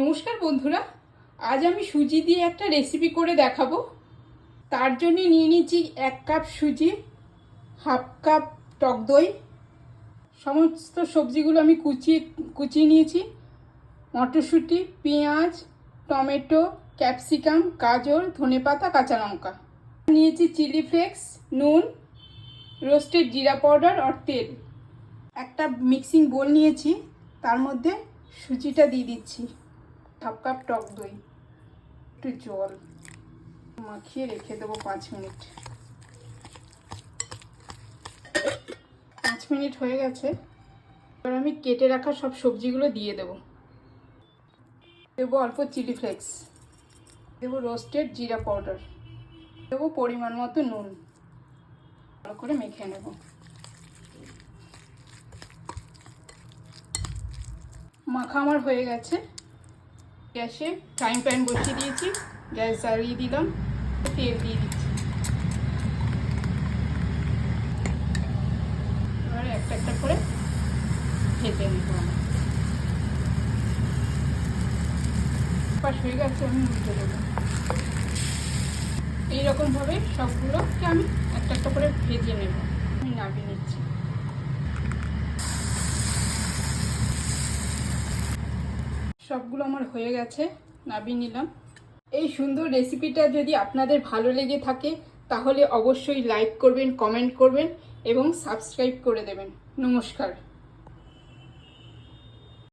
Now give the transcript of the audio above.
নমস্কার বন্ধুরা, আজ আমি সুজি দিয়ে একটা রেসিপি করে দেখাবো। তার জন্য নিয়ে নিচ্ছি 1 কাপ সুজি, হাফ কাপ টক দই, সমস্ত সবজিগুলো আমি কুচিয়ে নিয়েছি। মটরশুঁটি, পেঁয়াজ, টমেটো, ক্যাপসিকাম, গাজর, ধনেপাতা, কাঁচা লঙ্কা। নিয়েছি চিলি ফ্লেক্স, নুন, রোস্টেড জিরা পাউডার আর তেল। একটা মিক্সিং বোল নিয়েছি, তার মধ্যে সুজিটা দিয়ে দিচ্ছি, হাফ কাপ টক দই, একটু জল মাখিয়ে রেখে দেবো 5 মিনিট। 5 মিনিট হয়ে গেছে। এবার আমি কেটে রাখা সব সবজিগুলো দিয়ে দেবো। দেবো অল্প চিলি ফ্লেক্স, দেবো রোস্টেড জিরা পাউডার, দেবো পরিমাণ মতো নুন। ভালো করে মেখে নেব। মাখা আমার হয়ে গেছে। গ্যাসে ফ্রাইং প্যান বসিয়ে দিয়েছি, গ্যাস জ্বালিয়ে দিলাম, তেল দিয়ে দিচ্ছি। এবারে একটা একটা করে ভেজে নেব। পাশ হয়ে গেছে, আমি উল্টে দেবো। এইরকমভাবে সবগুলোকে আমি একটা একটা করে ভেজে নেব। আমি নামিয়ে নিচ্ছি। সবগুলো আমার হয়ে গেছে, নামিয়ে নিলাম। এই সুন্দর রেসিপিটা যদি আপনাদের ভালো লেগে থাকে তাহলে অবশ্যই লাইক করবেন, কমেন্ট করবেন এবং সাবস্ক্রাইব করে দেবেন। নমস্কার।